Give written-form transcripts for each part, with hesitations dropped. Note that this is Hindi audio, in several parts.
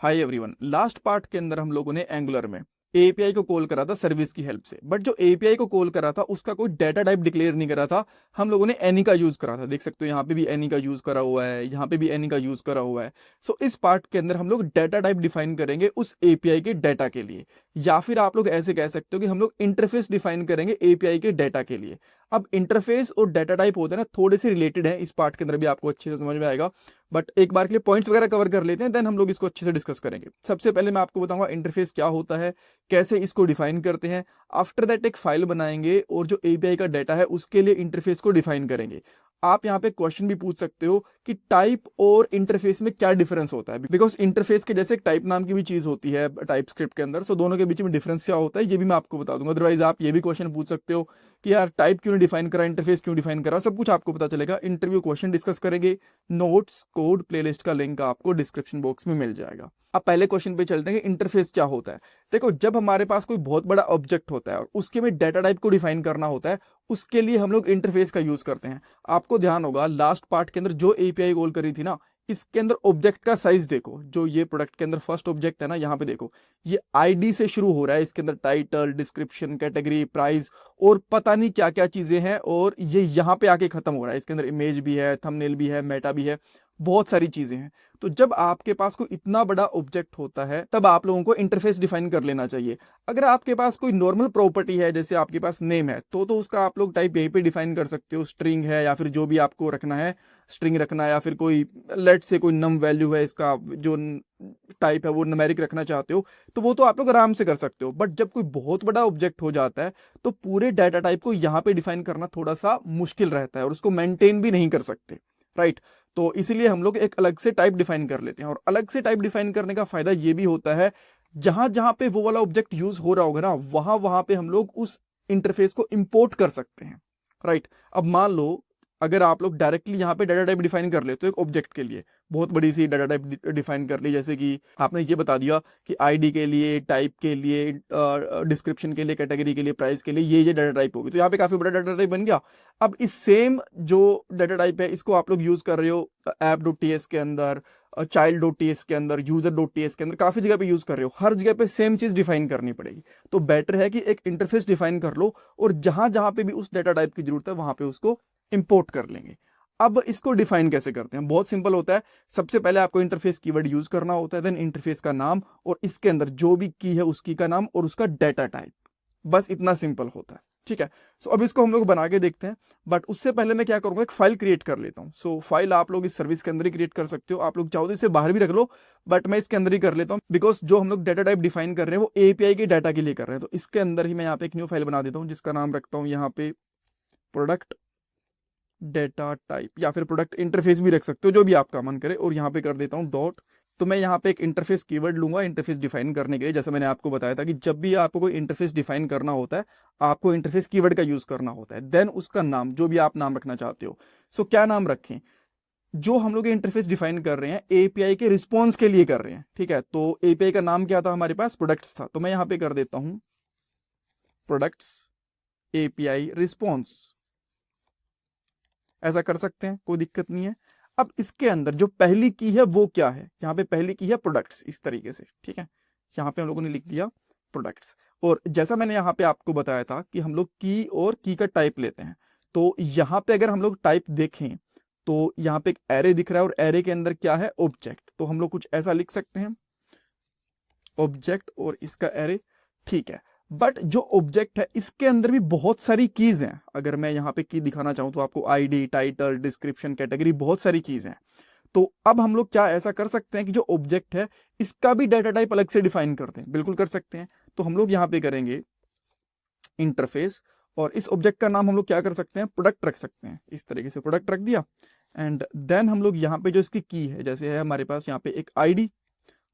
हाय एवरीवन, लास्ट पार्ट के अंदर हम लोगों ने एंगुलर में एपीआई को कॉल करा था सर्विस की हेल्प से, बट जो एपीआई को कॉल करा था उसका कोई डाटा टाइप डिक्लेयर नहीं करा था। हम लोगों ने एनी का यूज करा था। देख सकते हो यहाँ पे भी एनी का यूज करा हुआ है, यहाँ पे भी एनी का यूज करा हुआ है। सो इस पार्ट के अंदर हम लोग डाटा टाइप डिफाइन करेंगे उस एपीआई के डाटा के लिए, या फिर आप लोग ऐसे कह सकते हो कि हम लोग इंटरफेस डिफाइन करेंगे एपीआई के डाटा के लिए। अब इंटरफेस और डाटा टाइप होते हैं ना, थोड़े से रिलेटेड है, इस पार्ट के अंदर भी आपको अच्छे से समझ में आएगा। बट एक बार के लिए पॉइंट्स वगैरह कवर कर लेते हैं, देन हम लोग इसको अच्छे से डिस्कस करेंगे। सबसे पहले मैं आपको बताऊंगा इंटरफेस क्या होता है, कैसे इसको डिफाइन करते हैं। आफ्टर दैट एक फाइल बनाएंगे और जो एपीआई का डाटा है उसके लिए इंटरफेस को डिफाइन करेंगे। आप यहाँ पे क्वेश्चन भी पूछ सकते हो कि टाइप और इंटरफेस में क्या डिफरेंस होता है, बिकॉज इंटरफेस के जैसे एक टाइप नाम की भी चीज होती है टाइप स्क्रिप्ट के अंदर। सो दोनों के बीच में डिफरेंस क्या होता है ये भी मैं आपको बता दूंगा। अदरवाइज आप ये भी क्वेश्चन पूछ सकते हो कि यार टाइप क्यों डिफाइन करा, इंटरफेस क्यों डिफाइन करा, सब कुछ आपको पता चलेगा। इंटरव्यू क्वेश्चन डिस्कस करेंगे, नोट्स कोड प्लेलिस्ट का लिंक आपको डिस्क्रिप्शन बॉक्स में मिल जाएगा। अब पहले क्वेश्चन पे चलते हैं कि इंटरफेस क्या होता है। देखो, जब हमारे पास कोई बहुत बड़ा ऑब्जेक्ट होता है और उसके में डाटा टाइप को डिफाइन करना होता है, उसके लिए हम लोग इंटरफेस का यूज करते हैं। आपको ध्यान होगा लास्ट पार्ट के अंदर जो एपीआई कॉल करी थी ना, इसके अंदर ऑब्जेक्ट का साइज देखो। जो ये प्रोडक्ट के अंदर फर्स्ट ऑब्जेक्ट है ना, यहाँ पे देखो ये आईडी से शुरू हो रहा है। इसके अंदर टाइटल, डिस्क्रिप्शन, कैटेगरी, प्राइस और पता नहीं क्या क्या चीजें हैं, और ये यहाँ पे आके खत्म हो रहा है। इसके अंदर इमेज भी है, थंबनेल भी है, मेटा भी है, बहुत सारी चीजें हैं। तो जब आपके पास कोई इतना बड़ा ऑब्जेक्ट होता है तब आप लोगों को इंटरफेस डिफाइन कर लेना चाहिए। अगर आपके पास कोई नॉर्मल प्रॉपर्टी है, जैसे आपके पास नेम है, तो उसका आप लोग टाइप यहीं पे डिफाइन कर सकते हो। स्ट्रिंग है या फिर जो भी आपको रखना है, स्ट्रिंग रखना है या फिर कोई लेट से कोई नम वैल्यू है, इसका जो टाइप है वो न्यूमेरिक रखना चाहते हो, तो वो तो आप लोग आराम से कर सकते हो। बट जब कोई बहुत बड़ा ऑब्जेक्ट हो जाता है तो पूरे डाटा टाइप को यहाँ पे डिफाइन करना थोड़ा सा मुश्किल रहता है और उसको मेंटेन भी नहीं कर सकते, राइट। तो इसीलिए हम लोग एक अलग से टाइप डिफाइन कर लेते हैं। और अलग से टाइप डिफाइन करने का फायदा ये भी होता है, जहां जहां पे वो वाला ऑब्जेक्ट यूज हो रहा होगा ना, वहां वहां पे हम लोग उस इंटरफेस को इंपोर्ट कर सकते हैं, राइट। अब मान लो अगर आप लोग डायरेक्टली यहाँ पे डाटा टाइप डिफाइन कर ले, तो एक ऑब्जेक्ट के लिए बहुत बड़ी सी डाटा टाइप डिफाइन कर ली, जैसे कि आपने ये बता दिया कि आईडी के लिए, टाइप के लिए, डिस्क्रिप्शन के लिए, कैटेगरी के लिए, प्राइस के लिए ये डाटा टाइप होगी, तो यहाँ पे काफी बड़ा डाटा टाइप बन गया। अब इस सेम जो डाटा टाइप है इसको आप लोग यूज कर रहे हो app.ts के अंदर, child.ts के अंदर, user.ts के अंदर, काफी जगह पे यूज कर रहे हो। हर जगह पे सेम चीज डिफाइन करनी पड़ेगी। तो बेटर है कि एक इंटरफेस डिफाइन कर लो और जहां जहां पे भी उस डाटा टाइप की जरूरत है वहां पे उसको इंपोर्ट कर लेंगे। अब इसको डिफाइन कैसे करते हैं, बहुत सिंपल होता है। सबसे पहले आपको इंटरफेस कीवर्ड यूज करना होता है, देन इंटरफेस का नाम और इसके अंदर जो भी की है उसकी का नाम और उसका डाटा टाइप, बस इतना सिंपल होता है, ठीक है। सो अब इसको हम लोग बना के देखते हैं, बट उससे पहले मैं क्या करूंगा, एक फाइल क्रिएट कर लेता हूँ। सो फाइल आप लोग इस सर्विस के अंदर ही क्रिएट कर सकते हो, आप लोग चाहो तो इसे बाहर भी रख लो, बट मैं इसके अंदर ही कर लेता हूँ, बिकॉज जो हम लोग डाटा टाइप डिफाइन कर रहे हैं वो एपीआई के डाटा के लिए कर रहे हैं। तो इसके अंदर ही मैं यहाँ पे एक न्यू फाइल बना देता हूँ, जिसका नाम रखता हूँ यहाँ पे प्रोडक्ट डेटा टाइप, या फिर प्रोडक्ट इंटरफेस भी रख सकते हो, जो भी आपका मन करे। और यहाँ पे कर देता हूँ डॉट। तो मैं यहाँ पे एक इंटरफेस कीवर्ड लूंगा इंटरफेस डिफाइन करने के लिए। जैसे मैंने आपको बताया था कि जब भी आपको कोई इंटरफेस डिफाइन करना होता है, आपको इंटरफेस कीवर्ड का यूज करना होता है, देन उसका नाम जो भी आप नाम रखना चाहते हो। सो क्या नाम रखें, जो हम लोग इंटरफेस डिफाइन कर रहे हैं एपीआई के रिस्पॉन्स के लिए कर रहे हैं, ठीक है। तो एपीआई का नाम क्या था हमारे पास, प्रोडक्ट्स था। तो मैं यहाँ पे कर देता हूँ प्रोडक्ट्स एपीआई रिस्पॉन्स, ऐसा कर सकते हैं, कोई दिक्कत नहीं है। अब इसके अंदर जो पहली की है वो क्या है, यहाँ पे पहली की है प्रोडक्ट्स, इस तरीके से, ठीक है। यहाँ पे हम लोगों ने लिख दिया प्रोडक्ट्स। और जैसा मैंने यहाँ पे आपको बताया था कि हम लोग की और की का टाइप लेते हैं, तो यहाँ पे अगर हम लोग टाइप देखें तो यहाँ पे एक एरे दिख रहा है और एरे के अंदर क्या है, ऑब्जेक्ट। तो हम लोग कुछ ऐसा लिख सकते हैं, ऑब्जेक्ट और इसका एरे, ठीक है। बट जो ऑब्जेक्ट है इसके अंदर भी बहुत सारी कीज हैं। अगर मैं यहाँ पे की दिखाना चाहूँ तो आपको आईडी, टाइटल, डिस्क्रिप्शन, कैटेगरी, बहुत सारी कीज हैं। तो अब हम लोग क्या ऐसा कर सकते हैं कि जो ऑब्जेक्ट है इसका भी डाटा टाइप अलग से डिफाइन करते हैं, बिल्कुल कर सकते हैं। तो हम लोग यहाँ पे करेंगे इंटरफेस, और इस ऑब्जेक्ट का नाम हम लोग क्या कर सकते हैं, प्रोडक्ट रख सकते हैं। इस तरीके से प्रोडक्ट रख दिया। एंड देन हम लोग यहाँ पे जो इसकी की है, जैसे है हमारे पास यहाँ पे एक आईडी,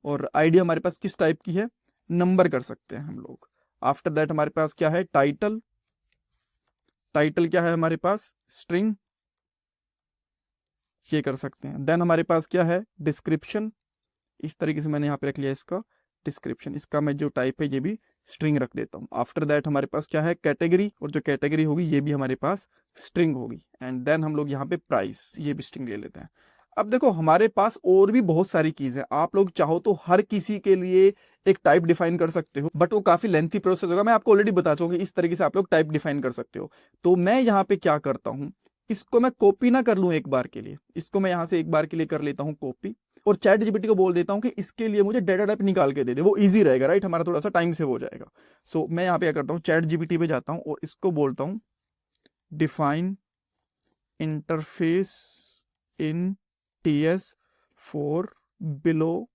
और आईडी हमारे पास किस टाइप की है, नंबर कर सकते हैं हम लोग। आफ्टर दैट हमारे पास क्या है, टाइटल, टाइटल क्या है हमारे पास, स्ट्रिंग, ये कर सकते हैं। देन हमारे पास क्या है, डिस्क्रिप्शन, इस तरीके से मैंने यहाँ पे रख लिया इसका डिस्क्रिप्शन, इसका मैं जो टाइप है ये भी स्ट्रिंग रख देता हूँ। आफ्टर दैट हमारे पास क्या है, कैटेगरी, और जो कैटेगरी होगी ये भी हमारे पास स्ट्रिंग होगी। एंड देन हम लोग यहाँ पे प्राइस, ये भी स्ट्रिंग ले लेते हैं। अब देखो हमारे पास और भी बहुत सारी कीज है, आप लोग चाहो तो हर किसी के लिए एक टाइप डिफाइन कर सकते हो, बट वो काफी लेंथी प्रोसेस होगा। मैं आपको ऑलरेडी बता चुका हूँ कि इस तरीके से आप लोग टाइप डिफाइन कर सकते हो। तो मैं यहाँ पे क्या करता हूँ, इसको मैं कॉपी ना कर लूँ एक बार के लिए, इसको मैं यहाँ से एक बार के लिए कर लेता हूँ कॉपी, और चैट जीपीटी को बोल देता हूँ कि इसके लिए मुझे डेटा टाइप निकाल के दे दे, वो इजी रहेगा, राइट, हमारा थोड़ा सा टाइम सेव हो जाएगा। सो मैं यहाँ पे क्या करता हूँ, चैट जीपीटी पे जाता हूँ और इसको बोलता हूँ define interface in TS for below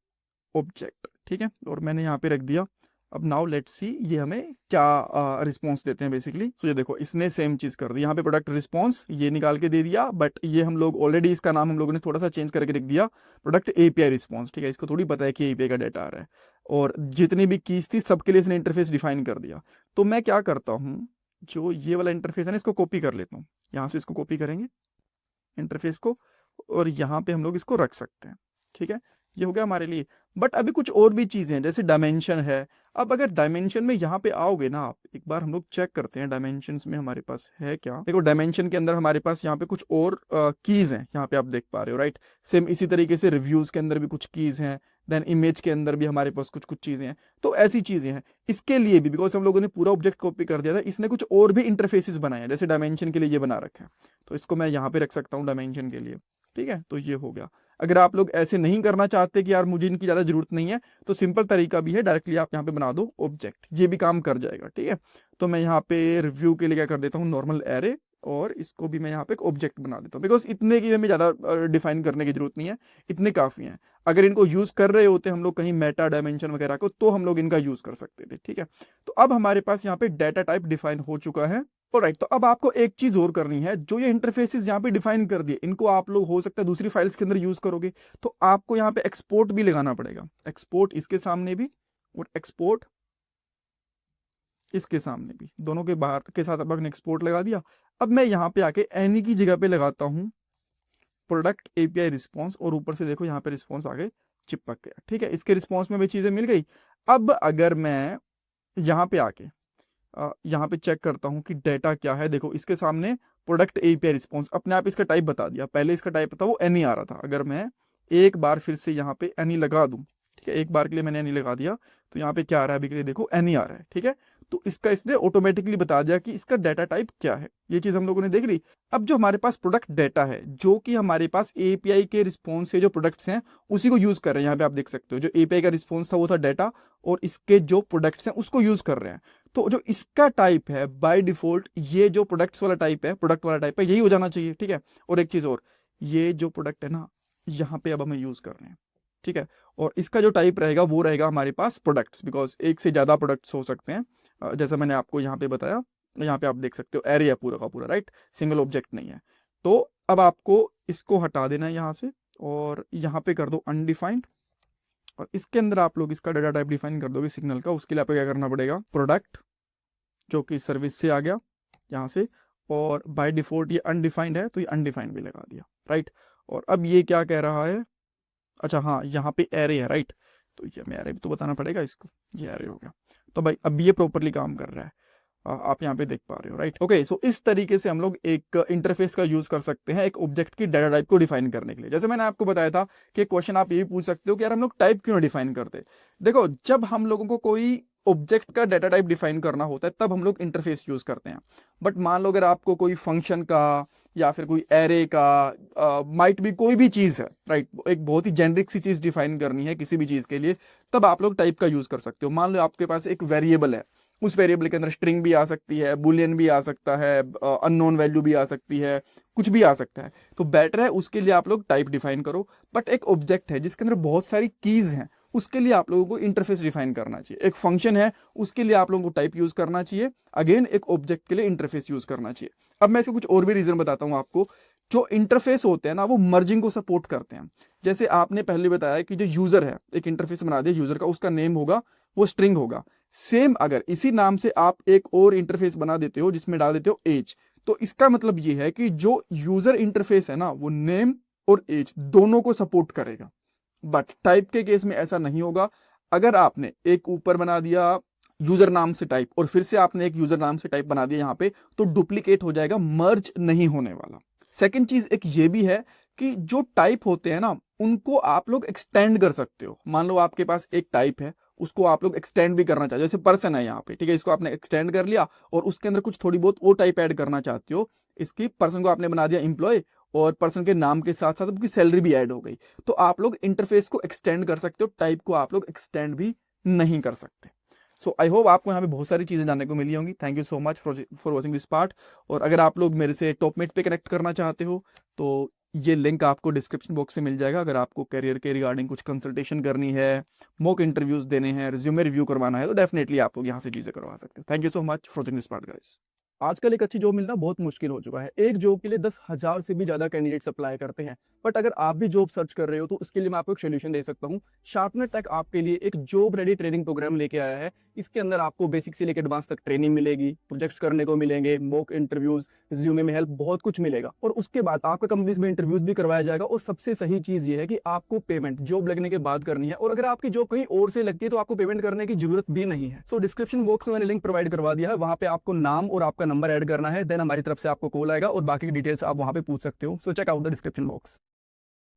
object, ठीक है, और मैंने यहाँ पे रख दिया। अब नाउ लेट्स सी ये हमें क्या रिस्पॉन्स देते हैं बेसिकली। तो ये देखो इसने सेम चीज कर दी, यहाँ पे प्रोडक्ट रिस्पॉन्स ये निकाल के दे दिया, बट ये हम लोग ऑलरेडी इसका नाम हम लोगों ने थोड़ा सा चेंज करके रख दिया प्रोडक्ट एपीआई रिस्पॉन्स, ठीक है, इसको थोड़ी पता है कि एपीआई का डाटा आ रहा है। और जितनी भी कीज थी सबके लिए इसने इंटरफेस डिफाइन कर दिया। तो मैं क्या करता हूँ, जो ये वाला इंटरफेस है ना इसको कॉपी कर लेता हूँ, यहाँ से इसको कॉपी करेंगे इंटरफेस को, और यहाँ पे हम लोग इसको रख सकते हैं, ठीक है, ये हो गया हमारे लिए। बट अभी कुछ और भी चीजें हैं, जैसे डायमेंशन है। अब अगर डायमेंशन में यहाँ पे आओगे ना आप, एक बार हम लोग चेक करते हैं डायमेंशंस में हमारे पास है क्या। देखो डायमेंशन के अंदर हमारे पास यहाँ पे कुछ और कीज हैं, यहाँ पे आप देख पा रहे हो, राइट। सेम इसी तरीके से रिव्यूज के अंदर भी कुछ कीज हैं, देन इमेज के अंदर भी हमारे पास कुछ कुछ चीजें हैं। तो ऐसी चीजें हैं इसके लिए भी, बिकॉज हम लोगों ने पूरा ऑब्जेक्ट कॉपी कर दिया था, इसने कुछ और भी इंटरफेसेस बनाए हैं, जैसे डायमेंशन के लिए ये बना रखा है, तो इसको मैं यहाँ पे रख सकता हूँ डायमेंशन के लिए, ठीक है। तो ये हो गया। अगर आप लोग ऐसे नहीं करना चाहते कि यार मुझे इनकी ज्यादा जरूरत नहीं है, तो सिंपल तरीका भी है, डायरेक्टली आप यहाँ पे बना दो ऑब्जेक्ट, ये भी काम कर जाएगा, ठीक है। तो मैं यहाँ पे रिव्यू के लिए क्या कर देता हूँ, नॉर्मल एरे, और इसको भी मैं यहाँ पे एक ऑब्जेक्ट बना देता हूँ, बिकॉज इतने की हमें ज्यादा डिफाइन करने की जरूरत नहीं है, इतने काफी हैं। अगर इनको यूज कर रहे होते हम लोग कहीं मेटा डायमेंशन वगैरह को, तो हम लोग इनका यूज कर सकते थे, ठीक है। तो अब हमारे पास यहाँ पे डाटा टाइप डिफाइन हो चुका है। राइट, तो अब आपको एक चीज और करनी है, जो ये इंटरफेसेस यहाँ पे डिफाइन कर दिए, इनको आप लोग हो सकता है दूसरी फाइल्स के अंदर यूज करोगे, तो आपको यहाँ पे एक्सपोर्ट भी लगाना पड़ेगा, एक्सपोर्ट इसके सामने भी और एक्सपोर्ट इसके सामने भी, दोनों के बाहर के साथ अपन एक्सपोर्ट लगा दिया। अब मैं यहाँ पे आके एनी की जगह पे लगाता हूँ प्रोडक्ट एपीआई रिस्पॉन्स, और ऊपर से देखो यहाँ पे रिस्पॉन्स आगे चिपक गया, ठीक है, इसके रिस्पॉन्स में भी चीजें मिल गई। अब अगर मैं यहाँ पे आके यहाँ पे चेक करता हूँ कि डेटा क्या है, देखो इसके सामने प्रोडक्ट एपीआई रिस्पॉन्स अपने आप इसका टाइप बता दिया, पहले इसका टाइप था वो एनी आ रहा था। अगर मैं एक बार फिर से यहाँ पे एनी लगा दूं, ठीक है, एक बार के लिए मैंने एनी लगा दिया, तो यहाँ पे क्या आ रहा है अभी के लिए, देखो एनी आ रहा है, ठीक है। तो इसका इसने ऑटोमेटिकली बता दिया कि इसका डाटा टाइप क्या है, ये चीज हम लोगों ने देख ली। अब जो हमारे पास प्रोडक्ट डाटा है, जो कि हमारे पास एपीआई के रिस्पॉन्स से जो प्रोडक्ट्स हैं उसी को यूज कर रहे हैं, यहाँ पे आप देख सकते हो जो एपीआई का रिस्पॉन्स था वो था डाटा, और इसके जो प्रोडक्ट्स हैं उसको यूज कर रहे हैं। तो जो इसका टाइप है बाय डिफॉल्ट, ये जो प्रोडक्ट्स वाला टाइप है, प्रोडक्ट वाला टाइप है, यही हो जाना चाहिए, ठीक है। और एक चीज और, ये जो प्रोडक्ट है ना, यहाँ पे अब हमें यूज कर रहे हैं, ठीक है, और इसका जो टाइप रहेगा वो रहेगा हमारे पास प्रोडक्ट्स, बिकॉज एक से ज्यादा प्रोडक्ट्स हो सकते हैं, जैसा मैंने आपको यहाँ पे बताया। यहाँ पे आप देख सकते हो एरे है पूरा का पूरा, राइट, सिंगल ऑब्जेक्ट नहीं है। तो अब आपको इसको हटा देना है यहाँ से, और यहाँ पे कर दो अनडिफाइंड, और इसके अंदर आप लोग इसका डाटा टाइप डिफाइन कर दोगे सिग्नल का। उसके लिए आपको क्या करना पड़ेगा, प्रोडक्ट जो कि सर्विस से आ गया यहाँ से, और बाय डिफॉल्ट ये अनडिफाइंड है तो ये अनडिफाइंड भी लगा दिया, राइट। और अब ये क्या कह रहा है, अच्छा हाँ यहाँ पे एरे है, राइट, तो ये हमें एरे भी तो बताना पड़ेगा इसको, ये एरे हो गया। तो भाई अब ये प्रॉपरली काम कर रहा है, आप यहाँ पे देख पा रहे हो, राइट। ओके, सो इस तरीके से हम लोग एक इंटरफेस का यूज कर सकते हैं एक ऑब्जेक्ट की डाटा टाइप को डिफाइन करने के लिए। जैसे मैंने आपको बताया था कि क्वेश्चन आप ये भी पूछ सकते हो कि यार हम लोग टाइप क्यों डिफाइन करते। देखो जब हम लोगों को कोई ऑब्जेक्ट का डाटा टाइप डिफाइन करना होता है तब हम लोग इंटरफेस यूज करते हैं। बट मान लो अगर आपको कोई फंक्शन का या फिर कोई एरे का माइट भी कोई भी चीज है, राइट, एक बहुत ही जेनरिक सी चीज डिफाइन करनी है किसी भी चीज के लिए, तब आप लोग टाइप का यूज कर सकते हो। मान लो आपके पास एक वेरिएबल है, उस वेरिएबल के अंदर स्ट्रिंग भी आ सकती है, बुलियन भी आ सकता है, अननोन वैल्यू भी आ सकती है, कुछ भी आ सकता है। तो बेटर है उसके लिए आप लोग टाइप डिफाइन करो। बट एक ऑब्जेक्ट है जिसके अंदर बहुत सारी कीज हैं, उसके लिए आप लोगों को इंटरफेस डिफाइन करना चाहिए। एक फंक्शन है उसके लिए आप लोगों को टाइप यूज करना चाहिए, अगेन एक ऑब्जेक्ट के लिए इंटरफेस यूज करना चाहिए। अब मैं इसको कुछ और भी रीजन बताता हूं आपको। जो इंटरफेस होते हैं ना वो मर्जिंग को सपोर्ट करते हैं। जैसे आपने पहले बताया कि जो यूजर है, एक इंटरफेस बना दिया यूजर का, उसका नेम होगा वो स्ट्रिंग होगा। सेम अगर इसी नाम से आप एक और इंटरफेस बना देते हो जिसमें डाल देते हो एज, तो इसका मतलब ये है कि जो यूजर इंटरफेस है ना वो नेम और एज दोनों को सपोर्ट करेगा। बट टाइप के केस में ऐसा नहीं होगा। अगर आपने एक ऊपर बना दिया यूजर नाम से टाइप और फिर से आपने एक यूजर नाम से टाइप बना दिया यहाँ पे, तो डुप्लीकेट हो जाएगा, मर्ज नहीं होने वाला। सेकंड चीज एक ये भी है कि जो टाइप होते हैं ना उनको आप लोग एक्सटेंड कर सकते हो। मान लो आपके पास एक टाइप है, उसको आप लोग एक्सटेंड भी करना चाहते हो, जैसे पर्सन है यहाँ पे, ठीक है, इसको आपने एक्सटेंड कर लिया और उसके अंदर कुछ थोड़ी बहुत और टाइप ऐड करना चाहते हो, इसकी पर्सन को आपने बना दिया एम्प्लॉय और पर्सन के नाम के साथ साथ उसकी सैलरी भी ऐड हो गई। तो आप लोग इंटरफेस को एक्सटेंड कर सकते हो, टाइप को आप लोग एक्सटेंड भी नहीं कर सकते। सो आई होप आपको यहाँ पे बहुत सारी चीज़ें जानने को मिली होंगी। Thank you so much for watching this part. और अगर आप लोग मेरे से टॉपमेट पे कनेक्ट करना चाहते हो तो ये लिंक आपको डिस्क्रिप्शन बॉक्स में मिल जाएगा। अगर आपको करियर के रिगार्डिंग कुछ कंसल्टेशन करनी है, मॉक इंटरव्यूज देने हैं, रिज्यूमे रिव्यू करवाना है, तो डेफिनेटली आप लोग यहाँ से चीज़ें करवा सकते हो। Thank you so much for watching this part guys. आजकल एक अच्छी जॉब मिलना बहुत मुश्किल हो चुका है। एक जॉब के लिए 10,000 से भी ज्यादा कैंडिडेट्स अप्लाई करते हैं। बट अगर आप भी जॉब सर्च कर रहे हो तो उसके लिए मैं आपको एक सोल्यूशन दे सकता हूँ। शार्पनेट टेक आपके लिए एक जॉब रेडी ट्रेनिंग प्रोग्राम लेके आया है। इसके अंदर आपको बेसिक से लेकर एडवांस तक ट्रेनिंग मिलेगी, प्रोजेक्ट्स करने को मिलेंगे, मॉक इंटरव्यूज, रिज्यूमे में हेल्प, बहुत कुछ मिलेगा। और उसके बाद आपका कंपनीज में इंटरव्यूज भी करवाया जाएगा। और सबसे सही चीज ये है कि आपको पेमेंट जॉब लगने के बाद करनी है। और अगर आपकी जॉब कहीं और से लगती है तो आपको पेमेंट करने की जरूरत भी नहीं है। सो डिस्क्रिप्शन बॉक्स में मैंने लिंक प्रोवाइड करवा दिया है, वहां पे आपको नाम और आपका नंबर ऐड करना है, देन हमारी तरफ से आपको कॉल आएगा और बाकी की डिटेल्स आप वहां पे पूछ सकते हो। So check out the description box.